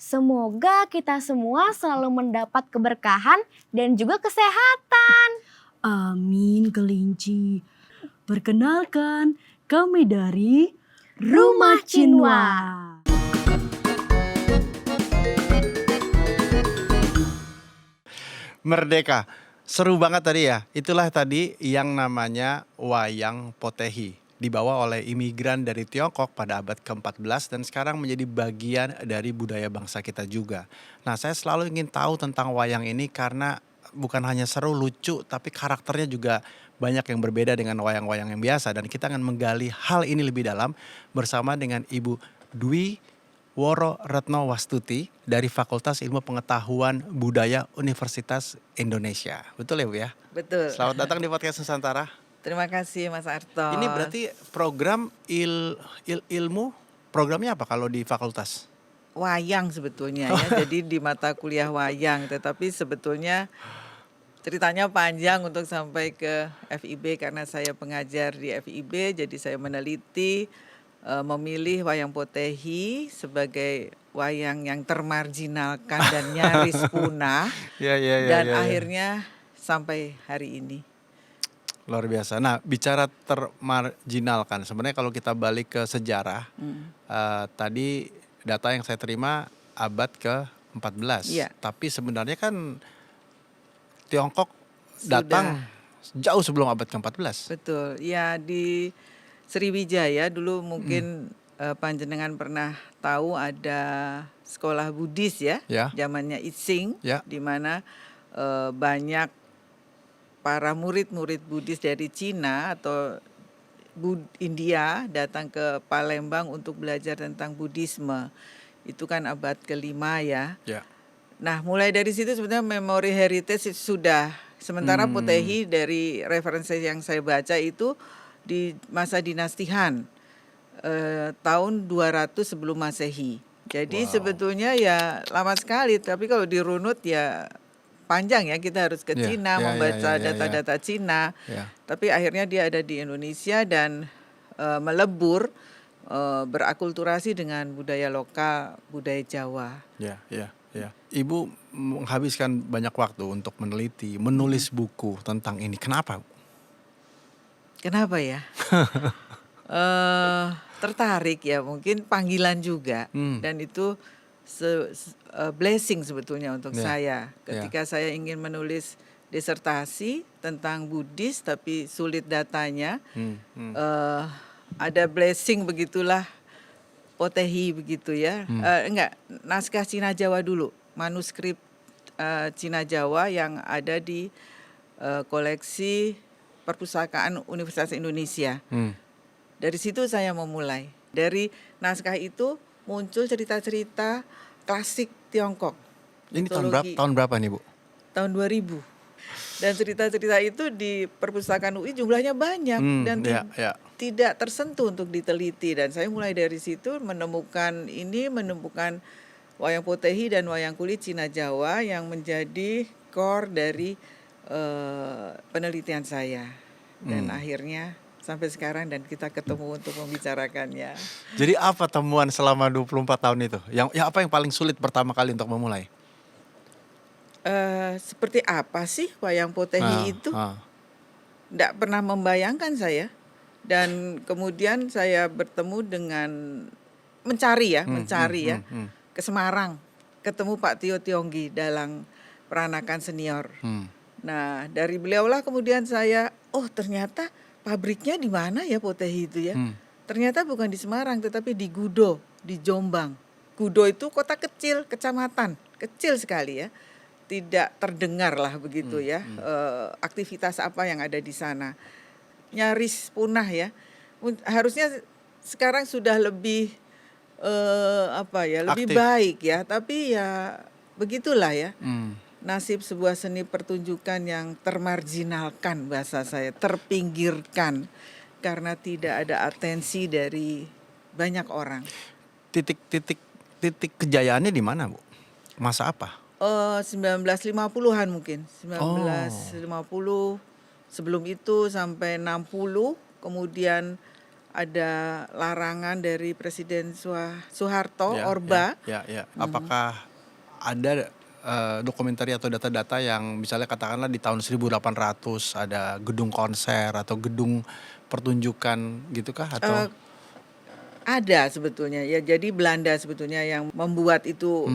Semoga kita semua selalu mendapat keberkahan dan juga kesehatan. Amin, kelinci. Perkenalkan, kami dari Rumah Cinwa. Merdeka. Seru banget tadi ya. Itulah tadi yang namanya wayang potehi. Dibawa oleh imigran dari Tiongkok pada abad ke-14 dan sekarang menjadi bagian dari budaya bangsa kita juga. Nah, saya selalu ingin tahu tentang wayang ini karena bukan hanya seru, lucu, tapi karakternya juga banyak yang berbeda dengan wayang-wayang yang biasa. Dan kita akan menggali hal ini lebih dalam bersama dengan Ibu Dwi Woro Retno Wastuti dari Fakultas Ilmu Pengetahuan Budaya Universitas Indonesia. Betul ya Bu ya? Betul. Selamat datang di podcast Nusantara. Terima kasih Mas Arto. Ini berarti program ilmu, programnya apa kalau di fakultas? Wayang sebetulnya ya, jadi di mata kuliah wayang. Tetapi sebetulnya ceritanya panjang untuk sampai ke FIB karena saya pengajar di FIB. Jadi saya meneliti, memilih wayang potehi sebagai wayang yang termarginalkan dan nyaris punah. Dan akhirnya sampai hari ini. Luar biasa. Nah, bicara termarginalkan, sebenarnya kalau kita balik ke sejarah, tadi data yang saya terima abad ke-14. Iya. Tapi sebenarnya kan Tiongkok datang jauh sebelum abad ke-14. Betul. Ya di Sriwijaya dulu mungkin panjenengan pernah tahu ada sekolah Buddhis ya, zamannya Itsing, di mana banyak para murid-murid Buddhis dari Cina atau India datang ke Palembang untuk belajar tentang Buddhisme. Itu kan abad ke-5 ya. Nah, mulai dari situ sebenarnya memori heritage sudah. Sementara potehi dari referensi yang saya baca itu di masa dinasti Han, tahun 200 sebelum Masehi. Jadi sebetulnya ya lama sekali, tapi kalau dirunut ya panjang ya, kita harus ke Cina membaca data-data Cina. Tapi akhirnya dia ada di Indonesia dan melebur, berakulturasi dengan budaya lokal, budaya Jawa. Ibu menghabiskan banyak waktu untuk meneliti, menulis buku tentang ini. Kenapa? Kenapa ya? Tertarik ya, mungkin panggilan juga. Dan itu blessing sebetulnya untuk saya. Ketika saya ingin menulis disertasi tentang Buddhis tapi sulit datanya, ada blessing begitulah, potehi begitu ya. Naskah Cina Jawa dulu, manuskrip Cina Jawa yang ada di koleksi Perpustakaan Universitas Indonesia. Dari situ saya memulai. Dari naskah itu muncul cerita-cerita klasik Tiongkok. Ini tahun berapa nih Bu? Tahun 2000. Dan cerita-cerita itu di perpustakaan UI jumlahnya banyak dan tidak tersentuh untuk diteliti. Dan saya mulai dari situ menemukan wayang potehi dan wayang kulit Cina Jawa yang menjadi core dari penelitian saya. Dan akhirnya sampai sekarang dan kita ketemu untuk membicarakannya. Jadi apa temuan selama 24 tahun itu? Apa yang paling sulit pertama kali untuk memulai? Seperti apa sih wayang potehi itu? Nggak pernah membayangkan saya. Dan kemudian saya bertemu dengan mencari ke Semarang. Ketemu Pak Tio Tionggi dalam peranakan senior. Nah, dari beliaulah kemudian saya, ternyata pabriknya di mana ya potehi itu ya? Ternyata bukan di Semarang tetapi di Gudo, di Jombang. Gudo itu kota kecil, kecamatan, kecil sekali ya. Tidak terdengar lah begitu ya, aktivitas apa yang ada di sana. Nyaris punah ya. Harusnya sekarang sudah lebih lebih baik ya, tapi ya begitulah ya. Nasib sebuah seni pertunjukan yang termarginalkan, bahasa saya, terpinggirkan karena tidak ada atensi dari banyak orang. Titik kejayaannya di mana, Bu? Masa apa? 1950-an mungkin. 1950, sebelum itu sampai 60, kemudian ada larangan dari Presiden Soeharto, Ya, Orba. Apakah ada dokumentari atau data-data yang misalnya katakanlah di tahun 1800 ada gedung konser atau gedung pertunjukan gitu kah atau ada sebetulnya ya. Jadi Belanda sebetulnya yang membuat itu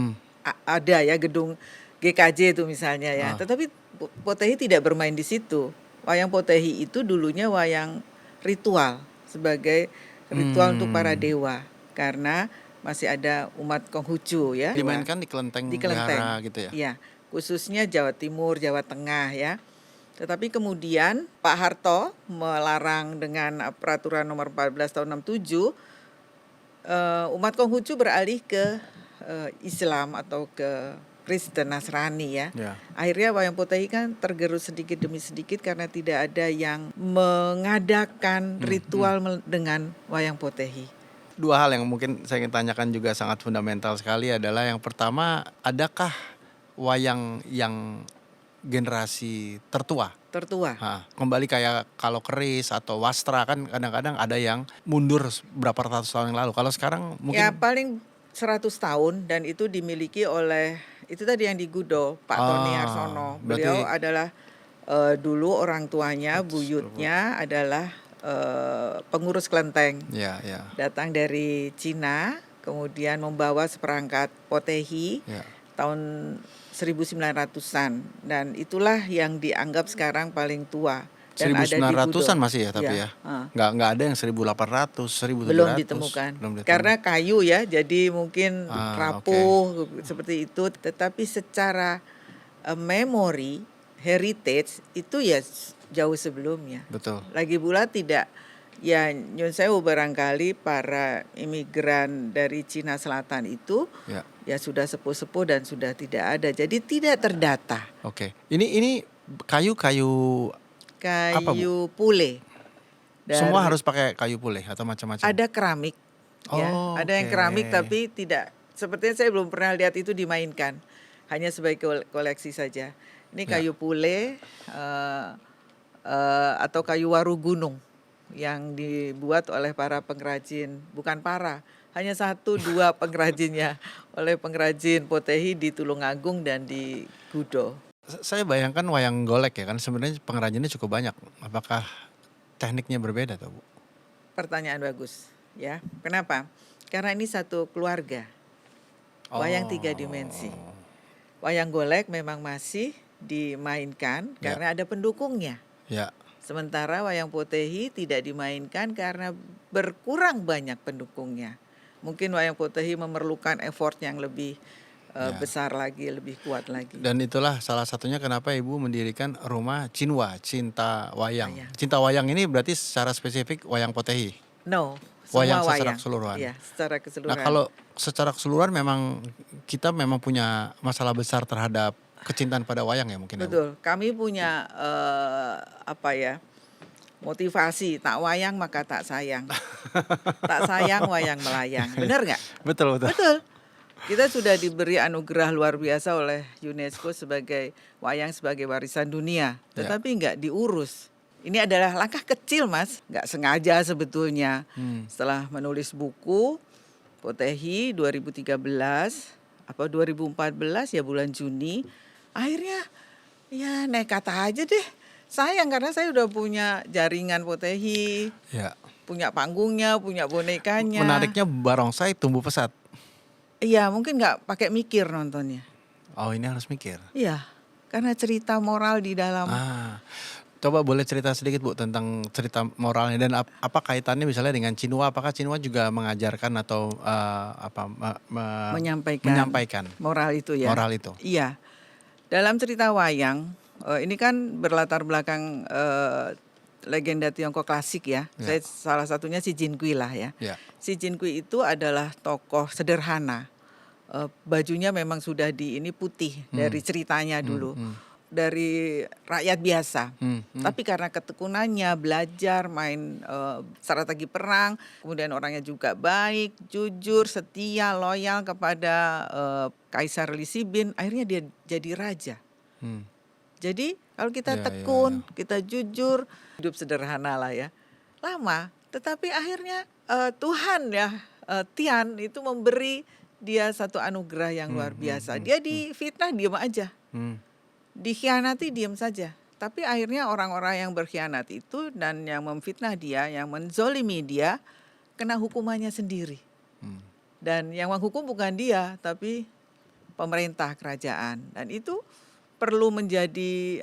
ada ya gedung GKJ itu misalnya ya. Tetapi Potehi tidak bermain di situ. Wayang Potehi itu dulunya wayang ritual sebagai ritual untuk para dewa karena masih ada umat Konghucu ya. dimainkan di kelenteng wihara gitu ya? Iya, khususnya Jawa Timur, Jawa Tengah ya. Tetapi kemudian Pak Harto melarang dengan peraturan nomor 14 tahun 67, umat Konghucu beralih ke Islam atau ke Kristen Nasrani ya. Akhirnya wayang Potehi kan tergerus sedikit demi sedikit karena tidak ada yang mengadakan ritual dengan wayang Potehi. Dua hal yang mungkin saya ingin tanyakan juga sangat fundamental sekali adalah yang pertama, adakah wayang yang generasi tertua? Kembali kayak kalau keris atau wastra kan kadang-kadang ada yang mundur berapa ratus tahun yang lalu. Kalau sekarang mungkin ya paling 100 tahun dan itu dimiliki oleh itu tadi yang di Gudo, Pak Tony Harsono. Beliau adalah dulu orang tuanya, buyutnya adalah pengurus kelenteng. Datang dari Cina, kemudian membawa seperangkat Potehi tahun 1900-an dan itulah yang dianggap sekarang paling tua. Dan 1900-an masih ya tapi ya. Nggak ada yang 1800, 1700. Belum ditemukan. Karena kayu ya, jadi mungkin rapuh seperti itu. Tetapi secara memori, heritage itu ya jauh sebelumnya. Betul. Lagi pula tidak, ya nyun sewu barangkali para imigran dari Cina Selatan itu ya sudah sepuh-sepuh dan sudah tidak ada. Jadi tidak terdata. Oke. Ini kayu pule. Semua harus pakai kayu pule atau macam-macam? Ada keramik. Ada yang keramik tapi tidak, sepertinya saya belum pernah lihat itu dimainkan. Hanya sebagai koleksi saja. Ini kayu pule atau kayu waru gunung yang dibuat oleh para pengrajin, bukan hanya 1-2 pengrajinnya oleh pengrajin Potehi di Tulungagung dan di Gudo. Saya bayangkan wayang golek ya kan sebenarnya pengrajinnya cukup banyak. Apakah tekniknya berbeda tuh, Bu? Pertanyaan bagus ya. Kenapa? Karena ini satu keluarga. Wayang 3 dimensi. Wayang golek memang masih dimainkan karena ada pendukungnya. Sementara wayang Potehi tidak dimainkan karena berkurang banyak pendukungnya. Mungkin wayang Potehi memerlukan effort yang lebih besar lagi, lebih kuat lagi. Dan itulah salah satunya kenapa Ibu mendirikan rumah Cinwa, Cinta Wayang. Cinta Wayang ini berarti secara spesifik wayang Potehi? No, semua wayang secara keseluruhan. Iya, secara keseluruhan. Nah, kalau secara keseluruhan kita memang punya masalah besar terhadap kecintaan pada wayang ya mungkin. Betul. Kami punya motivasi, tak wayang maka tak sayang. Tak sayang wayang melayang. Benar nggak? Betul. Kita sudah diberi anugerah luar biasa oleh UNESCO sebagai wayang sebagai warisan dunia, tetapi nggak diurus. Ini adalah langkah kecil, Mas, nggak sengaja sebetulnya. Setelah menulis buku Potehi 2013 apa 2014 ya bulan Juni, akhirnya ya nekat aja deh. Sayang karena saya udah punya jaringan Potehi, punya panggungnya, punya bonekanya. Menariknya barongsai tumbuh pesat. Iya, mungkin nggak pakai mikir nontonnya. Oh, ini harus mikir. Iya, karena cerita moral di dalam. Coba boleh cerita sedikit Bu tentang cerita moralnya dan apa kaitannya misalnya dengan Cinwa? Apakah Cinwa juga mengajarkan atau menyampaikan moral itu ya? Moral itu. Iya, dalam cerita wayang ini kan berlatar belakang legenda Tiongkok klasik ya. Saya salah satunya si Jin Kui lah ya. Si Jin Kui itu adalah tokoh sederhana. Bajunya memang sudah putih dari ceritanya dulu. Dari rakyat biasa. Tapi karena ketekunannya, belajar, main strategi perang, kemudian orangnya juga baik, jujur, setia, loyal kepada Kaisar Li Sibin, akhirnya dia jadi raja. Jadi kalau kita tekun, kita jujur, hidup sederhana lah ya. Lama, Tetapi akhirnya Tuhan ya, Tian itu memberi dia satu anugerah yang luar biasa. Dia difitnah diam aja, dikhianati diam saja. Tapi akhirnya orang-orang yang berkhianat itu dan yang memfitnah dia, yang menzolimi dia, kena hukumannya sendiri. Dan yang menghukum bukan dia, tapi pemerintah kerajaan. Dan itu perlu menjadi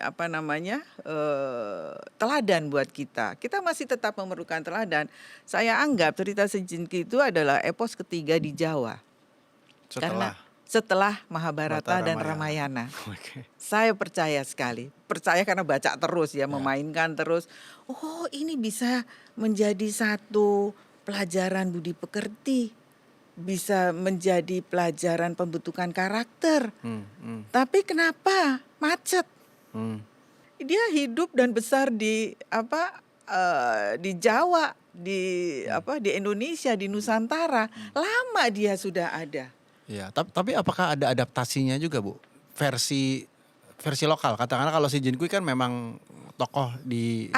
teladan buat kita. Kita masih tetap memerlukan teladan. Saya anggap cerita Si Jinki itu adalah epos ketiga di Jawa. Setelah Mahabharata dan Ramayana. Okay. Saya percaya sekali. Percaya karena baca terus ya, memainkan terus. Oh, ini bisa menjadi satu pelajaran budi pekerti. Bisa menjadi pelajaran pembentukan karakter. Tapi kenapa macet? Dia hidup dan besar di Jawa, di Indonesia, di Nusantara. Lama dia sudah ada. Ya, tapi apakah ada adaptasinya juga, Bu? Versi lokal. Katakanlah kalau Si Jinkui kan memang tokoh di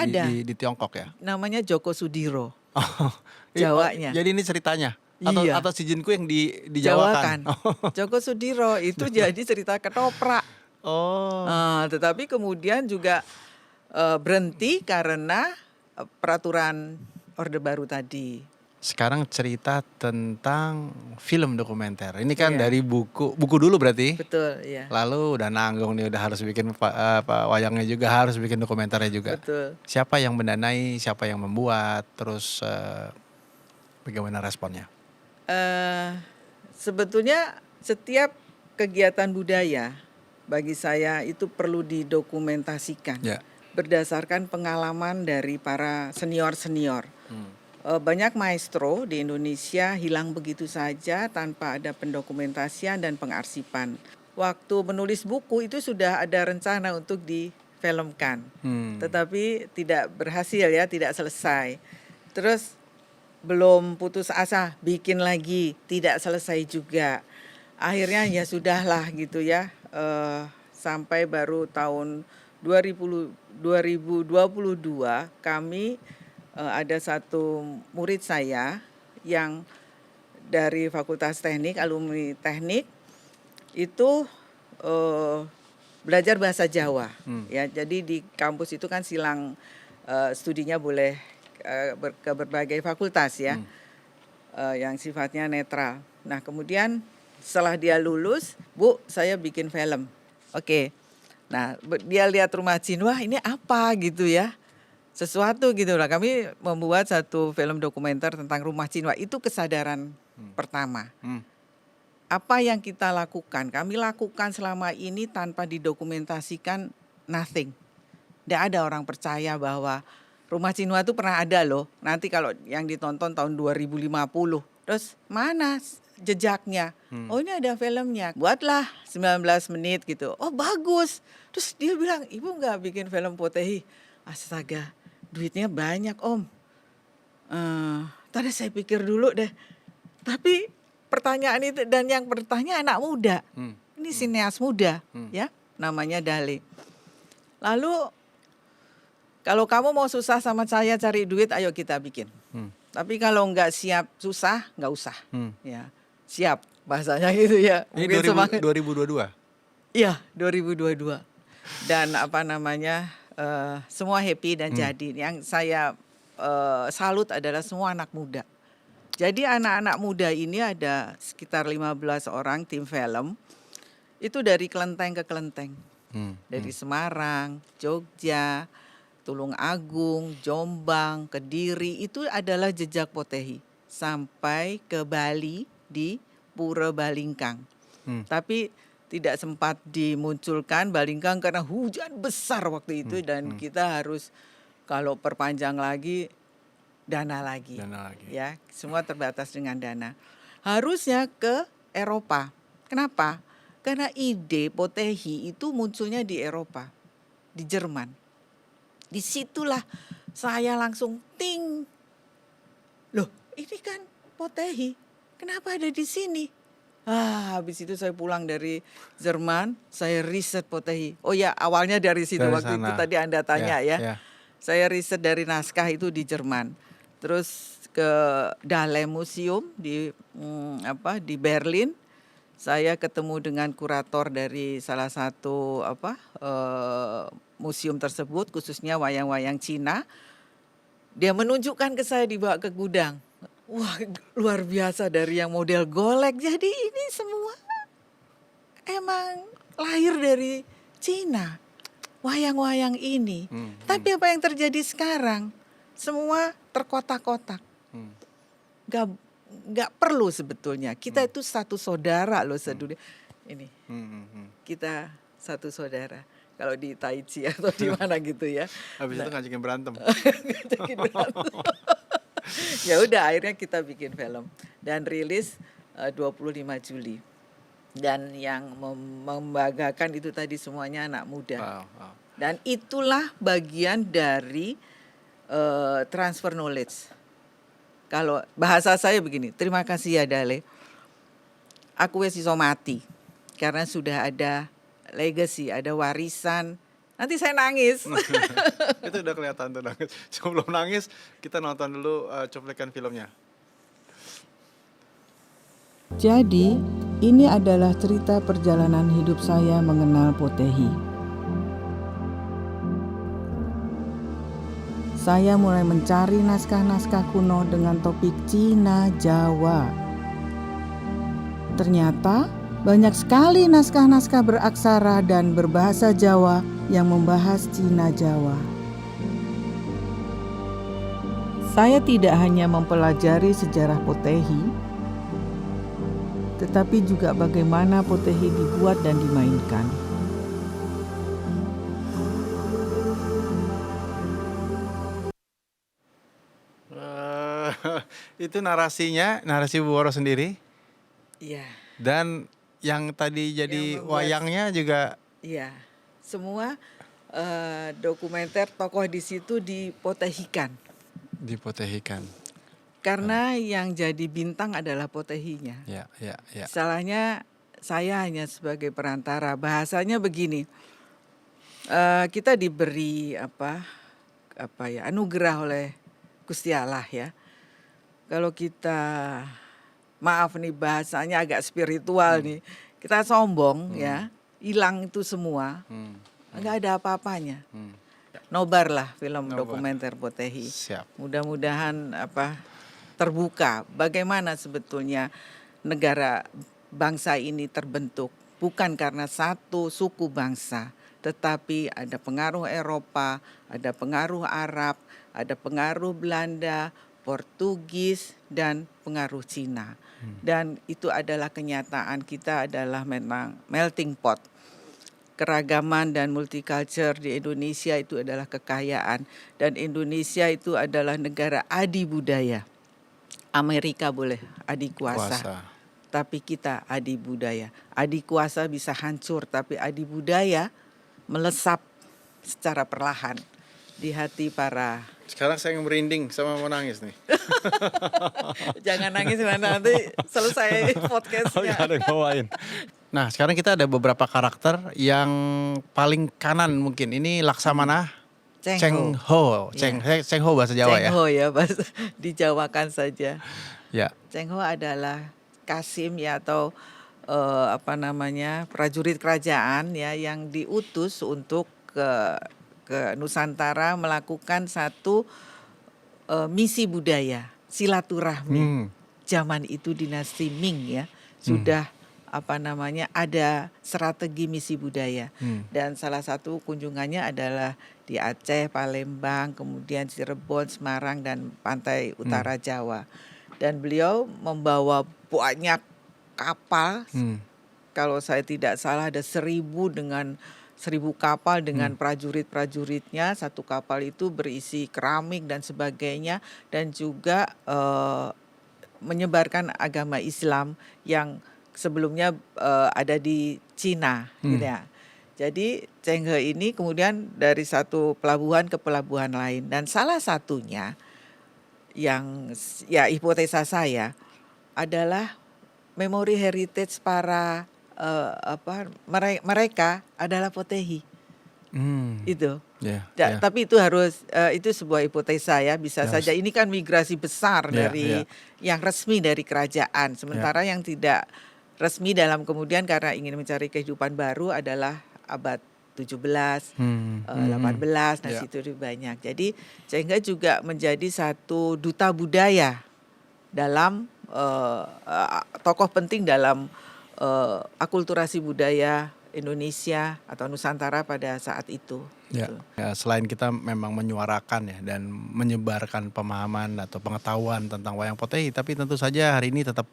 Tiongkok ya. Namanya Joko Sudiro. Jawanya. Jadi ini ceritanya. Atau Si Jinkui yang dijawakan. Joko Sudiro itu jadi cerita ketoprak. Tetapi kemudian juga berhenti karena peraturan Orde Baru tadi. Sekarang cerita tentang film dokumenter. Ini kan dari buku dulu berarti. Betul, iya. Lalu udah nanggung nih, udah harus bikin wayangnya juga, harus bikin dokumenternya juga. Betul. Siapa yang mendanai, siapa yang membuat, terus bagaimana responnya? Sebetulnya setiap kegiatan budaya bagi saya itu perlu didokumentasikan. Berdasarkan pengalaman dari para senior-senior. Banyak maestro di Indonesia hilang begitu saja tanpa ada pendokumentasian dan pengarsipan. Waktu menulis buku itu sudah ada rencana untuk difilmkan, tetapi tidak berhasil ya, tidak selesai. Terus belum putus asa, bikin lagi, tidak selesai juga. Akhirnya ya sudahlah gitu ya, sampai baru tahun 2022 kami ada satu murid saya yang dari Fakultas Teknik, alumni teknik itu belajar bahasa Jawa. Ya, jadi di kampus itu kan silang studinya boleh ke berbagai fakultas ya, yang sifatnya netral. Nah kemudian setelah dia lulus, Bu, saya bikin film. Oke. Nah dia lihat Rumah Jin, wah ini apa gitu ya. Sesuatu gitu lah. Kami membuat satu film dokumenter tentang Rumah Cinwa. Itu kesadaran pertama. Apa yang kita lakukan? Kami lakukan selama ini tanpa didokumentasikan, nothing. Tidak ada orang percaya bahwa Rumah Cinwa itu pernah ada loh. Nanti kalau yang ditonton tahun 2050. Terus mana jejaknya? Oh ini ada filmnya. Buatlah 19 menit gitu. Oh bagus. Terus dia bilang, ibu gak bikin film Potehi? Astaga. Duitnya banyak Om. Tadi saya pikir dulu deh. Tapi pertanyaan itu, dan yang bertanya anak muda. Ini sineas muda ya, namanya Dale. Lalu kalau kamu mau susah sama saya cari duit, ayo kita bikin. Tapi kalau nggak siap susah, nggak usah. Ya, siap bahasanya gitu ya. Ini 2022? Iya, 2022. Dan semua happy dan jadi. Yang saya salut adalah semua anak muda. Jadi anak-anak muda ini ada sekitar 15 orang tim film. Itu dari kelenteng ke kelenteng. Dari Semarang, Jogja, Tulung Agung, Jombang, Kediri. Itu adalah jejak Potehi. Sampai ke Bali di Pura Balingkang. Tapi tidak sempat dimunculkan Balingkang karena hujan besar waktu itu. Dan kita harus kalau perpanjang lagi dana lagi. Ya, semua terbatas dengan dana. Harusnya ke Eropa. Kenapa? Karena ide Potehi itu munculnya di Eropa, di Jerman. Disitulah saya langsung ting. Loh, ini kan Potehi. Kenapa ada di sini? Habis itu saya pulang dari Jerman, saya riset Potehi. Oh ya, awalnya dari situ, waktu itu tadi Anda tanya ya. Saya riset dari naskah itu di Jerman. terus ke Dahlem Museum di Berlin. Saya ketemu dengan kurator dari salah satu museum tersebut, khususnya wayang-wayang Cina. Dia menunjukkan ke saya, dibawa ke gudang. Wah, luar biasa, dari yang model golek. Jadi ini semua emang lahir dari Cina, wayang-wayang ini. Tapi apa yang terjadi sekarang? Semua terkotak-kotak. Nggak perlu sebetulnya. Kita itu satu saudara loh sedunia. Ini kita satu saudara. Kalau di Tai Chi atau di mana gitu ya. Habis itu ngajakin berantem. Ya udah, akhirnya kita bikin film dan rilis 25 Juli. Dan yang membanggakan itu tadi semuanya anak muda. Wow. Dan itulah bagian dari transfer knowledge. Kalau bahasa saya begini, terima kasih ya Dale. Aku wes iso mati karena sudah ada legacy, ada warisan. Nanti saya nangis. Itu udah kelihatan tuh nangis. Sebelum nangis, kita nonton dulu cuplikan filmnya. Jadi, ini adalah cerita perjalanan hidup saya mengenal Potehi. Saya mulai mencari naskah-naskah kuno dengan topik Cina Jawa. Ternyata banyak sekali naskah-naskah beraksara dan berbahasa Jawa yang membahas Cina Jawa. Saya tidak hanya mempelajari sejarah Potehi, tetapi juga bagaimana Potehi dibuat dan dimainkan. Itu narasi Bu Woro sendiri. Iya. Dan yang tadi jadi wayangnya juga. Iya. Semua dokumenter tokoh di situ dipotehikan. Dipotehikan. Karena yang jadi bintang adalah Potehinya. Ya. Salahnya saya hanya sebagai perantara. Bahasanya begini. Kita diberi anugerah oleh Gusti Allah ya. Kalau kita, maaf nih bahasanya agak spiritual nih, kita sombong ya, hilang itu semua, nggak ada apa-apanya. Nobarlah film dokumenter Potehi. Siap. Mudah-mudahan terbuka bagaimana sebetulnya negara bangsa ini terbentuk, bukan karena satu suku bangsa, tetapi ada pengaruh Eropa, ada pengaruh Arab, ada pengaruh Belanda, Portugis, dan pengaruh Cina. Dan itu adalah kenyataan, kita adalah memang melting pot. Keragaman dan multicultural di Indonesia itu adalah kekayaan. Dan Indonesia itu adalah negara adi budaya. Amerika boleh adi kuasa. Tapi kita adi budaya. Adi kuasa bisa hancur, tapi adi budaya melesap secara perlahan di hati para. Sekarang saya merinding sama mau nangis nih. Jangan nangis nanti selesai podcastnya. Ada yang bawain. Nah sekarang kita ada beberapa karakter yang paling kanan mungkin. Ini Laksamana Cheng Ho. Cheng Ho bahasa Jawa ya. Cheng Ho ya, dijawakan saja. Ya. Cheng Ho adalah Kasim ya, atau prajurit kerajaan ya, yang diutus untuk ke Nusantara melakukan satu misi budaya, silaturahmi. Zaman itu dinasti Ming ya, sudah ada strategi misi budaya. Dan salah satu kunjungannya adalah di Aceh, Palembang, kemudian Cirebon, Semarang, dan pantai utara Jawa. Dan beliau membawa banyak kapal. Kalau saya tidak salah ada 1.000 kapal dengan prajurit-prajuritnya. Satu kapal itu berisi keramik dan sebagainya, dan juga menyebarkan agama Islam yang sebelumnya ada di Cina gitu ya. Jadi Cheng Ho ini kemudian dari satu pelabuhan ke pelabuhan lain, dan salah satunya yang ya hipotesa saya adalah memori heritage para mereka adalah Potehi. Itu. Tapi itu harus itu sebuah hipotesa ya, bisa saja ini kan migrasi besar dari yang resmi dari kerajaan, sementara yang tidak resmi dalam kemudian karena ingin mencari kehidupan baru adalah abad 17, 18, nah situ lebih banyak. Jadi sehingga juga menjadi satu duta budaya dalam tokoh penting dalam akulturasi budaya Indonesia atau Nusantara pada saat itu. Ya, selain kita memang menyuarakan ya dan menyebarkan pemahaman atau pengetahuan tentang wayang potehi, tapi tentu saja hari ini tetap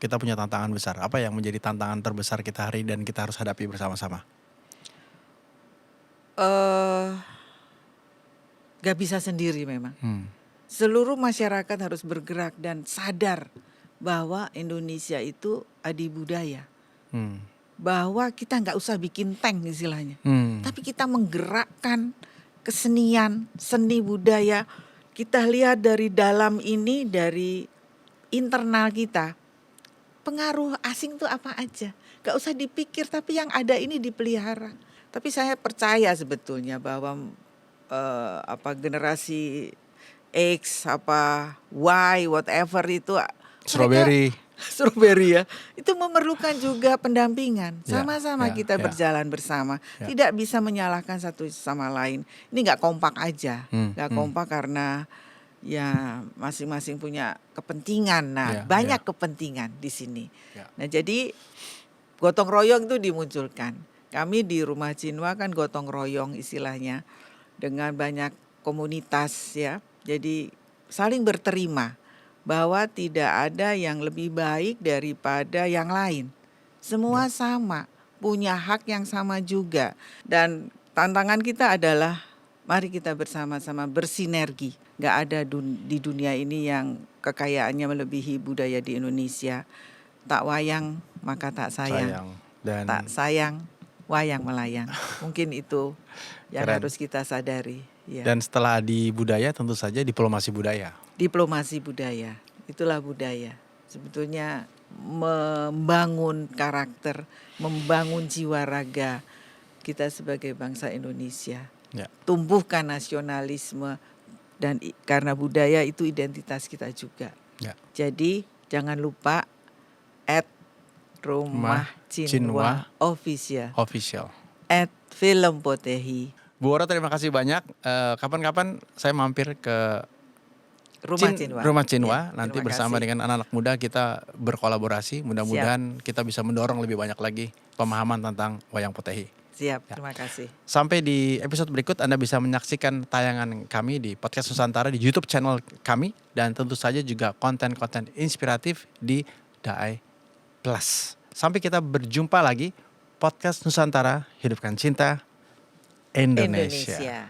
kita punya tantangan besar. Apa yang menjadi tantangan terbesar kita hari dan kita harus hadapi bersama-sama? Gak bisa sendiri memang. Seluruh masyarakat harus bergerak dan sadar bahwa Indonesia itu adibudaya. Bahwa kita nggak usah bikin tank istilahnya, tapi kita menggerakkan kesenian, seni budaya. Kita lihat dari dalam ini, dari internal kita, pengaruh asing itu apa aja, nggak usah dipikir, tapi yang ada ini dipelihara. Tapi saya percaya sebetulnya bahwa generasi X, Y, whatever itu, Strawberry ya, itu memerlukan juga pendampingan. Sama-sama kita berjalan bersama. Tidak bisa menyalahkan satu sama lain. Ini nggak kompak aja, nggak kompak karena ya masing-masing punya kepentingan. Nah, banyak kepentingan di sini. Nah, jadi gotong royong itu dimunculkan. Kami di Rumah Cinwa kan gotong royong istilahnya dengan banyak komunitas ya. Jadi saling berterima bahwa tidak ada yang lebih baik daripada yang lain. Semua sama, punya hak yang sama juga. Dan tantangan kita adalah mari kita bersama-sama bersinergi. Gak ada di dunia ini yang kekayaannya melebihi budaya di Indonesia. Tak wayang maka tak sayang. Dan tak sayang wayang melayang. Mungkin itu yang harus kita sadari. Ya. Dan setelah di budaya tentu saja diplomasi budaya. Diplomasi budaya, itulah budaya. Sebetulnya membangun karakter, membangun jiwa raga kita sebagai bangsa Indonesia. Tumbuhkan nasionalisme dan karena budaya itu identitas kita juga. Jadi jangan lupa @Rumah Cinwa Official. @Film Potehi. Bu Ora, terima kasih banyak. Kapan-kapan saya mampir ke Rumah Cinwa. Nanti bersama dengan anak-anak muda kita berkolaborasi. Mudah-mudahan kita bisa mendorong lebih banyak lagi pemahaman tentang wayang potehi. Siap, terima kasih. Sampai di episode berikut Anda bisa menyaksikan tayangan kami di Podcast Nusantara di YouTube channel kami. Dan tentu saja juga konten-konten inspiratif di Daai Plus. Sampai kita berjumpa lagi. Podcast Nusantara, hidupkan cinta Indonesia.